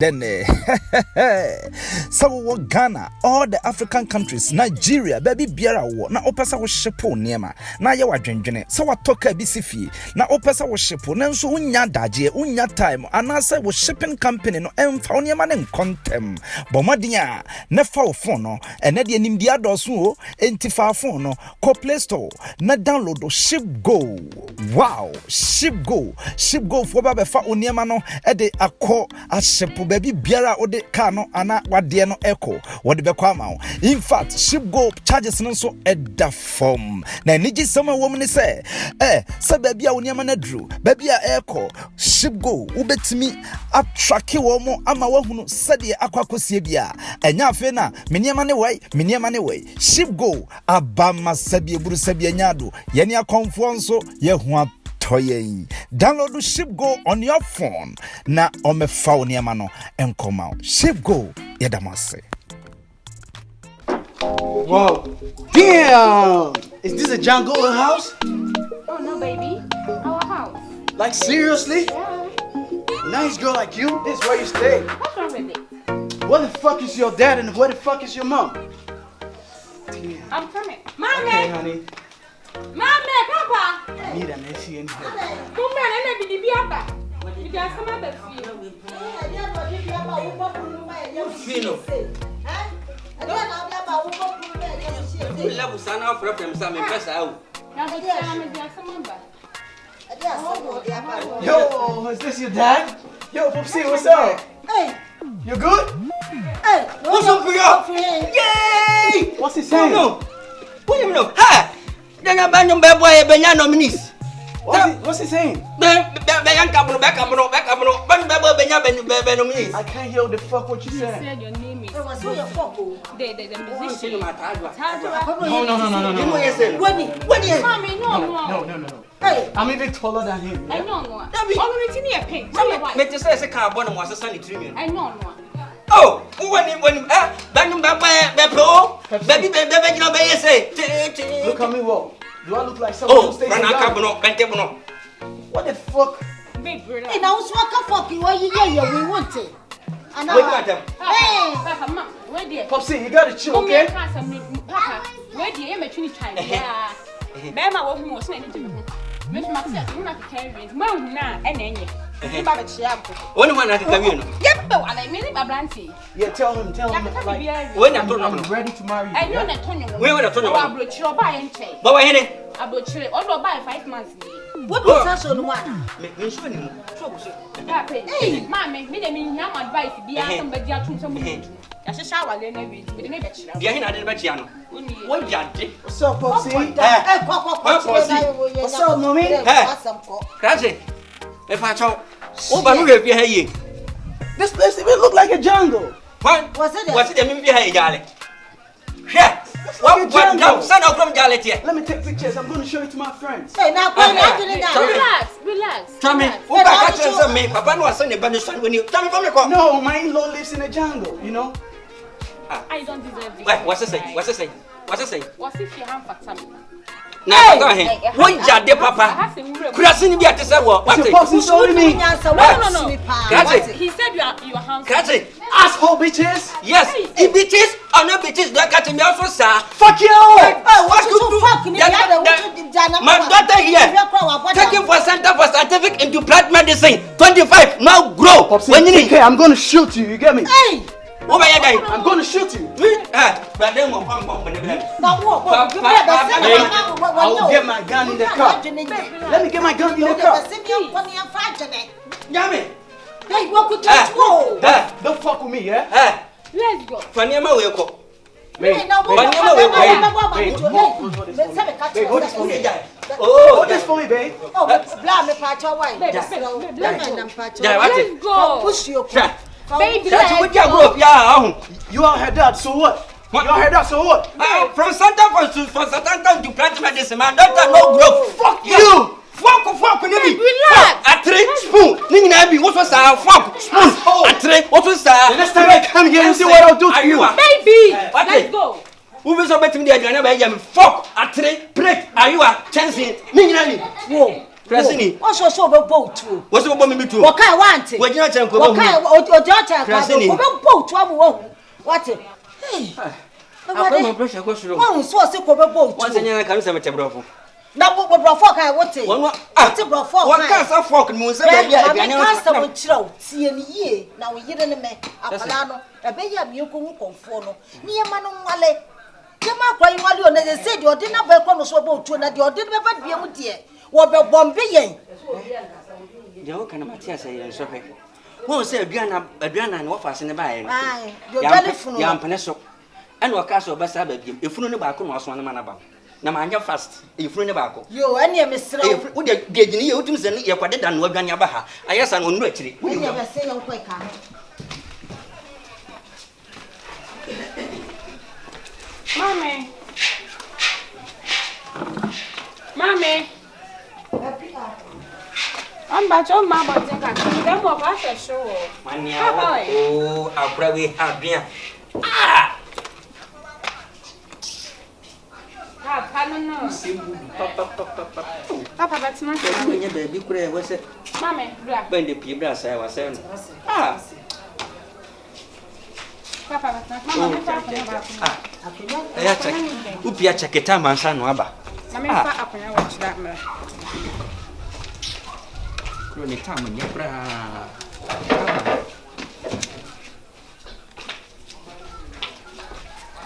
Then, so Ghana, all the African countries, Nigeria, baby biara wo na opesa wo shipo niema na ye wadwendwene so watoka bisifi na opesa wo shipo na nso unya daje unya time anase wo shipping company no emfa wo niema ne nkontem bomadinya ne fa wo phone no ene de nimdi adoso o entifa phone no ko Play Store na download ShipGo. Wow, ShipGo for ba fa wo niema no e de akọ ashipo baby biara ode car no ana wade no echo wode be kwa ma. In fact, ShipGo charges no so eda form na niji sama wo mni se baby a woniama na dru baby a echo ShipGo ubetimi attrack wo mo ama wahunu sade akwakosie bia enya afi na meniama ne wei ShipGo abama sabie buru sabie nyado yeni akonfo nso ye hu download ShipGo on your phone na omefa oniama no enkoma ShipGo yedamase. Wow, damn, is this a jungle house? Oh no baby, our house. Like seriously? Yeah. Nice girl like you, this is where you stay. What's wrong with it? Where the fuck is your dad and where the fuck is your mom? Damn. I'm coming. Mommy! Okay, honey. Mommy, Papa! I need an AC in here. Come on, I'm going to be up. You got some other feel. Yo, is this your dad? Yo, Popsy, what's up? Hey! You good? Hey! What's up for you? Yay! What's he saying? No. What do you know? Ha! Then I ban your bad boy, Benya nominees. What's he saying? I can't hear the fuck what you You saying. said your name is What's your fuck? the musician. No. Mommy, no. No. Hey! I'm even taller than him. I know. I'm going to pink. I know. Oh, when Banyum Beppo, baby, say, Look at me, what? Do I look like someone who oh, stays in Ghana? Ranacabano, Cantebano. What the fuck? Big brother. Hey, now swaka fuck you, what you we want it. And Wait, madam. hey! Papa, Mom, where dear? Popsy, you gotta chill, okay? Papa, where dear? I'm a trini child. Yeah. Bema was more snake to me. Miss Maxwell, you not carrying. Mom, now, and any. One man at the camion. Yep, but I mean, my brandy. Yeah, tell him, like, When I'm ready to marry you. I know that Tony. Where would I turn I around? brought your buy and chain. But I had it. I brought you all buy 5 months. What was that on one? Make me show you. Hey, Mammy, me, I mean, now advice be somebody out to some. I should shower then every with an image. Behind I didn't bet you. What you What's up, Popsy? What's up, mommy? Crazy. If I talk, oh, but look at your hair. This place even look like a jungle. What? Was it? What's it? I mean, behind Jolly. Yeah. What? Son of from Jolly here. Let me take pictures. I'm going to show it to my friends. Hey, now, Relax. Tell me, who back at me? Papa was saying about the son when you tell me from the car. No, my in-law lives in a jungle, you know? I don't deserve it. What's it say? What's if you have for something? Now, go ahead. One jade, Papa. Crossing the at the Sawa. What's your Popsy showing me? No. Crazy. He said you are handsome. Crazy. Asshole bitches. Yes, if bitches or no bitches, don't catch me also, sir. Fuck you! My daughter here, taking for Center for Scientific and Plant Medicine, 25, now grow. Popsy, When you need, okay, I'm going to shoot you, you get me? Hey! over here, guy. I'm going to shoot you. But then we'll come on. I'll get my gun in the car. Let me get my gun in the car. Yummy. Hey, what could you do? Don't fuck with me, yeah? Let's go. Fanyama will go. Wait, hold this for me. Oh, Hold this for me, babe. Let's go. Push your Baby, that's what you let's go. yeah. You are her dad, so what? You are her dad, so what? From Center for Scientific to Plant Medicine, my daughter no grow. Fuck you! Fuck, Relax. a three spoon. Ning na bi what was our fuck spoon. A three what was our. The next time I come here, you see what I'll do to you. Baby, Okay. let's go. Who will so bet me the adrenaline by jam fuck a three plate. Are you a chance? Ning na ni. Whoa. Krasini. Also so be boat. What's the woman me too? What kind want it? What you not tell What kind o jota Krasini. boat wo. What? Hey. I my pressure go through. One so se ko be boat. Once any can say me brofo. Na wo brofo kan what? One Te brofo. What can say fork mu say be ya aduane o ka say wo kire tie ni ye na wo yire ne me apala no e be ya mi ko hu konfo no ni ye ma no nwale Jema kwa inwali o na ze say de odi na ba kwa no so ba otuo na de odi be ba bia mu de wo be bombe yen de o kana matia say yen so hwe won say aduana na wo fa se ne ba yen ai yo telefonu ya mpene so ene o ka so ba sa ba biem efunu ne ba ko no aso na na ba na ma anya fast efunu ne ba ko yo ene me sra wo de gini ye otum se ne ye kwade da no aduane aba ha ayesa no nnu akiri ene be say yen kwa ka Mami. I'm back on my body. Them more faster show. Mania. Oh, abra we have bien. Ah. Papa no. Papa that's not. When baby kure we say. Mami, bra. Ben de pi bra say wa say. Ah. Papa that's not. Mama, ah. Aya check. Upia check ta mansa no aba. Mami fa akonya wa chira mra. Kuro ni ta mo nyebra.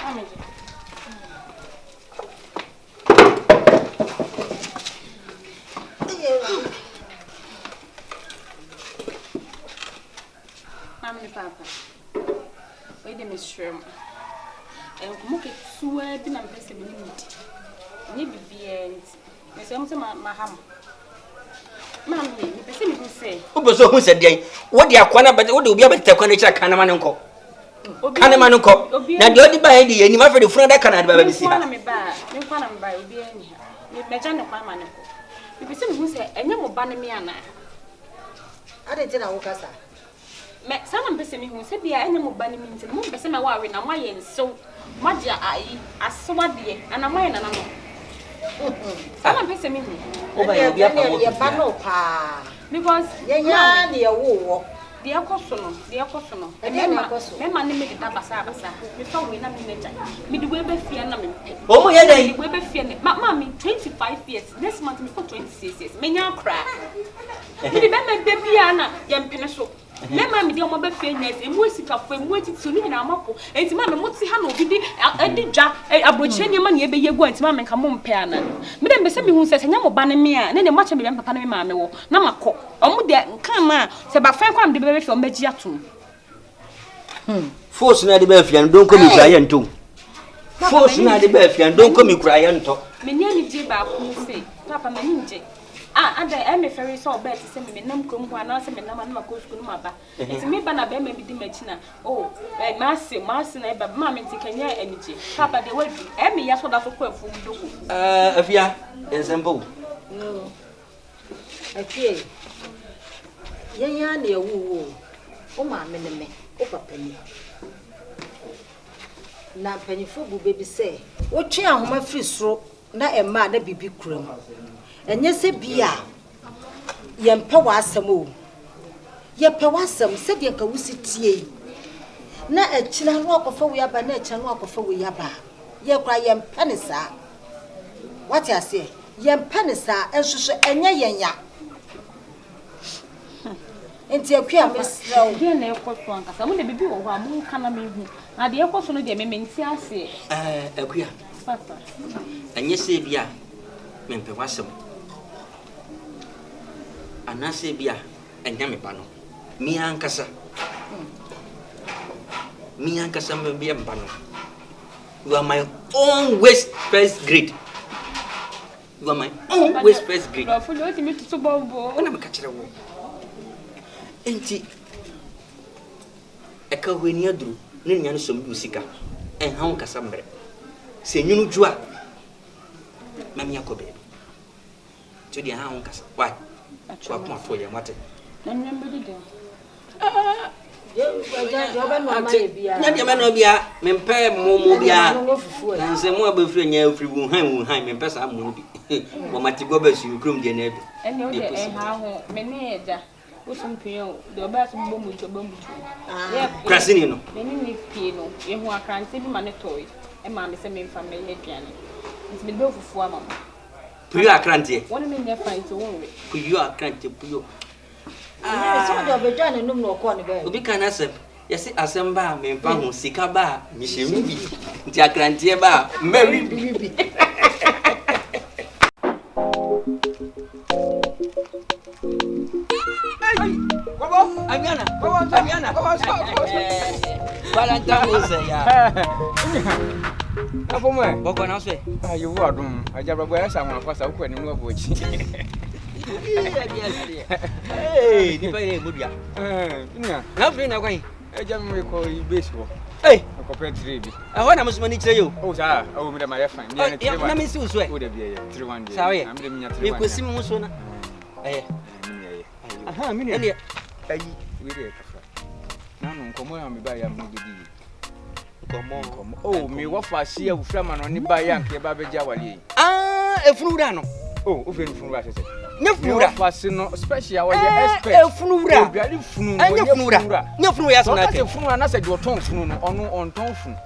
Mami. Mami papa. Wait a minute, shrimp. And come get sweat in a person. Maybe be and Miss my ham. Mammy, the person who say, who said, what the aquana, but what do be able to take on each Canamanco? Canamanco. Now, the only by the any of the friend I cannot be seen. I'm by, no fun I'm by being here. Major of my man. The person who say, and you will ban me. I didn't know Cassa. Some person who said the animal bunny means and move the same worry now my end so much I saw dear and I'm mine and I'm some person me because yeah near war the apostle and then my man made it up as we found in a minute midway fear and oh yeah we fear mammy 25 years this month before 26 years may now cry baby Anna young peneso. Let me do my fairness and music of when waiting to me in our mouth. And mamma, what's the hand of the did jack a butcher money be you going to mamma come on piano. Madame Bessie who says, and I'm banning me and then a much of them papa mamma will Namako. Oh, there, come on, say by Frank, I'm the baby from Mediatum. Force not the baby and don't come crying too. Force not the baby and don't come crying to. Many Jiba who say, Papa Maninje. And I'm a very so bad to send me name come one answer me number no go school maba. It's me bana be me di machina. Oh, massy na ba mammy can ya energy. Papa the way me ya so that for food do. Afia, ensemble. No. Afia. Ya na ewu o ma me ne me. O papa ni. Na panifo bu baby say, "O twe ahoma free soro na e ma na bibi kuram." Enye se bia yempa wasam o yepa wasam se de ka wusitie na echina no akofa we aba na echa no akofa we aba ye kwa yempa ne sa what you say yempa ne sa ensoso enye yenya enti akua mesrawo de na ekoso ankasa mo de bibi wo ho amu kana me hu na de ekoso no de me menti ase akua papa enye se bia mempe wasam anase bia enya me ba no mi ankasa me bia mba no you are my own waste first grade you are my own waste first grade no follow me to bombo ona me ka kire wo enti eka hweni aduru ne nya no som bi usika en ha nkasa mbre se nyunu jua mami akobe to di ha nkasa why wa kuma for ye mate na nyambe de Nyɛ mɛno bia mempɛ momo bia nanse mo abɛfiri nya afiri wo han mempɛ saa mo bi wo mate go ba siru krom de na bi ɛne o de ha ho me ne ɛgya wo som pio de oba so bɔ mu to krasini no me ne pie no ye ho akrante bi ma ne toy e ma me se me mfa me ye aduane nti me be ofufu ama mo puyo akrante wona me ne fa nti won we puyo akrante puyo so de obedwa ne num no ko ne be obi kan asem yesi asem ba me mfa ho sika ba mi hyemi bi nti akrante ba mari bi Amiana. Valentine say ya. Apo mo. Boko na so e. Ayo wo adum. Ajabagbo ya sa won afasa wo ni mo bochi. Hey, ni pa ile mudua. Nia. Na free na kwan. Eja me ko ibesi wo. Hey, ko pe 3 bi. Ho na musuma ni kire yo. O sa, o me da ma ya fan. Ni Ya na me si wo so e. O da bi ye 3-1 dey. Sawe. Na me da minya 3-1. Me kwesi mu so na. Eh. Aha, me ni. Ele ayi we dey kafa. Na no nkomo ya me ba ya mo gidi. Nkomo. Oh, me wo fa sia wo fra ma no ni ba ya nke ba beja wale. Efunura no. Oh, o fe funura sese. Nye funura. Fa si no special wo ye expert. Efunura. Obiali funu. Nye funura. Nye funura ya so na ke. Funura na se de oton funu no, ono onton funu.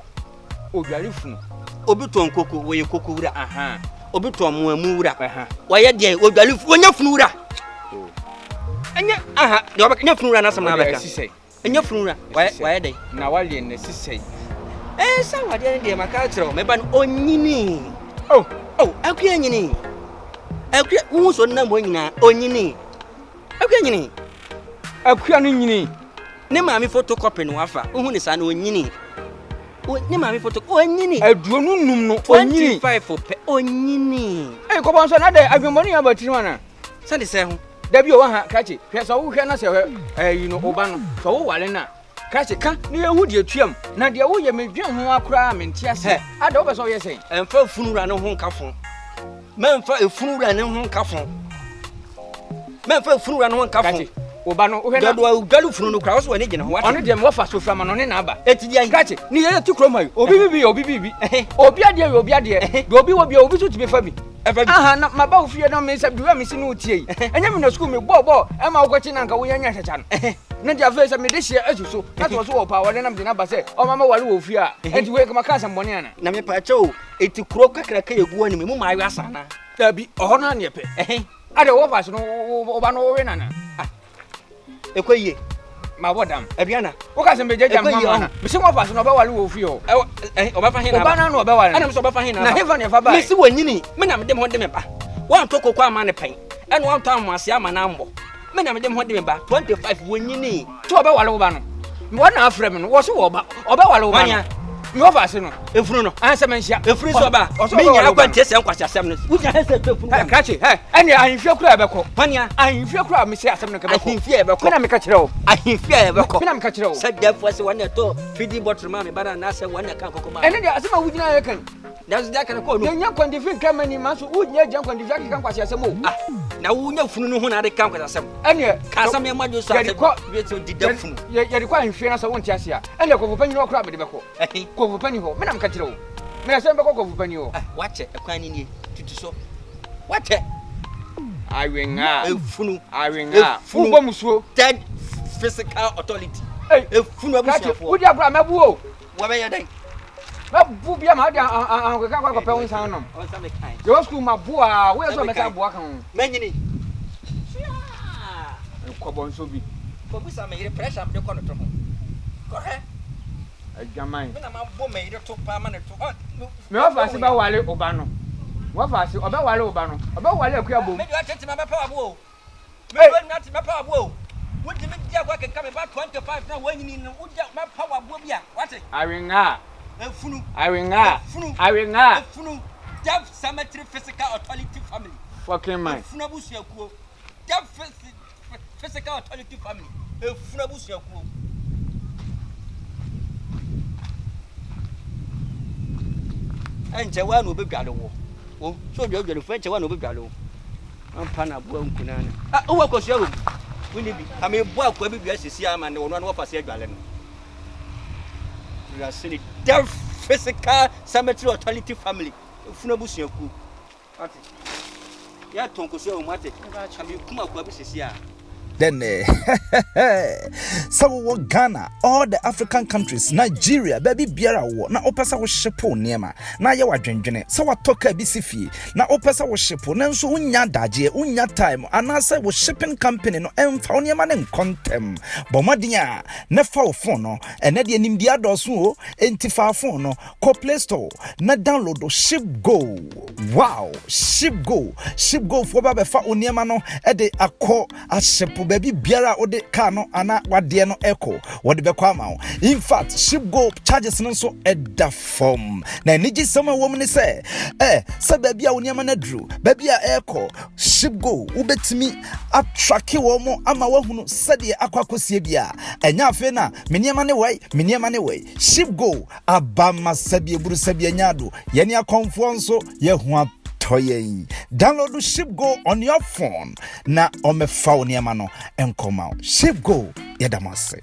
Obiali funu. Obi ton koko, wo ye koko wura. Aha. Obi ton mo amu wura. Aha. Wo ye de obiali funu, nye funura. Anya aha, de oba nye funura na sam na beka. Anya funura. Wa ye de. Na wale na sisei. Sa wade de maka kire o me ba no onyini. Oh, akua nyini. Akua wo so na mo nyina onyini. Akua nyini. Akua no nyini. Ne maami photocopy no afa. Ohu ne sa na onyini. Ne maami photo onyini. Aduonu num no onyini. 25 pe onyini. Ko bon so na de adwemoni abatiri wana. Sande se ho. Da bi o wa ha kachi. Hwe so wo hwe na se you know oba no. So wo wale na. Kachi ka ne ehu de atuam. Na de wo ye medwen ho akura mente ase. Ada wo be so ye sei. Emfa funura ne ho nkafo. Memfa efunura ne ho nkafo. Memfa funura ne ho nkafo. Kachi. Oba no hwe na do galu funu no kra wo so ne gene ho wa. Ono de me wafa so fra ma no ne na aba. Etidi an kachi ni ye ti kroma obi bibi obi ade do obi wo bia obi so ti be fa bi. Aha na maba wo fie no me se duwa me si no tie. Enya me na school me bo e ma wo kwachi na nka wo nya chacha no. Na dia fa se me de hie asuso. Na to so wo pa wo le na me na ba se o mama wale wo fie a. Enti we kama ka sam bone ana. Na me pa che o eti kro kakra ka yegu ani me mu ma awe asana. Da bi oho na ne pe. Ade wo fa so no oba no we nana. Ekoye ma bodam aduana wo ka se me jeja mama na me se wo fa so no ba wale wo fie o oba fa hin na oba na no oba wale ana me so oba fa hin na na hefa ne fa ba me si wanyini me na me dem ho de me ba wan to kokwa ama ne pen ene wan to amase ama na mbo me na me dem ho de me ba 25 wanyini to oba wale wo ba no wo na afre me no wo so wo ba oba wale wo ba no me wo fa se no efunu no ansa me nsia efunu so ba me nya akwantie se nkwasi asem no wo nya hese to efunu kachi ene ahimfie kura e beko pania ahimfie kura me se asem no ka beko ahimfie e beko me na me ka kire wo ahimfie e beko me na me ka kire wo se defo se wona to fidi bottle ma me bara na se wona kan kokoma ene de asema wo gina ye kan that's that kan ko no nya kwandifin kan mani ma so wo nya jan kwandifin kan kwasi asem o na wo nya funu no ho na de kan kwasi asem ene ka asem ya madu so asem we to dida funu ye de kwa ahimfie na so won ti ase a ene ko fanyi no kura be de beko ko fanyi ho me na me ka kire wo me na se beko ko fanyi ho wache ekwan ni tutu so wache awenga efunu awenga funu bo musuo third physical authority efunu abusuafo wo dia bra mabu o wo be yedan mabu bia ma dia an ko ka pe won san no on sa me kai yo school mabu a wo so me sa bu aka ho manyini ko bon so bi ko busa me yire pressure me ko no to ho ko he ajaman me na ma bo me yire to pa ma ne to me wa fa se ba wale oba no wa fa se oba wale oba no oba wale akua bom me do atete ma be pa abo o me do na te me pa abo o wo di me dia kwa ke ka me ba 25 na wanyini no wo dia ma pa abo bia wate awenga efunu awenga awenga efunu deaf cemetery physical authority family fucking man efunu abusuakuo deaf physical authority family efunu abusuakuo enche wa no obedwale wo so dwodwale fenche wa no obedwale wo ampa na bo ankuna na o wa kosua wo We need I mean, boy, could be SCM and one of us here. We are seeing their physical cemetery authority family. Funabus, you could. Yeah, Tonko, so much. Have you come up with this year? Then so Ghana, all the African countries, Nigeria, baby biara wo na opesa wo shipo niema na ye wadwendwene so watoka bisifi na opesa wo shipo na nso unya daje unya time anase wo shipping company no emfa niema ne kontem bomadinya na fa wo phone no ene de nim dia doso o entifa phone no ko Play Store na download o ShipGo. Wow, ShipGo fo ba be fa oniema no e de akọ ashepo baby biara ode car no ana wade no echo wode be kwa ma. In fact, ShipGo charges no so eda form na niji sama wo mni se se baby a oniema na dru baby a echo ShipGo ubetimi attrack wo mo ama wahunu sede akwakosie bia enya afi na meniema ne wei ShipGo abama sabie buru sabie nyado yeni akonfo nso ye hu toying. Download ShipGo on your phone na omefa oniema no enkoma. ShipGo yedamase.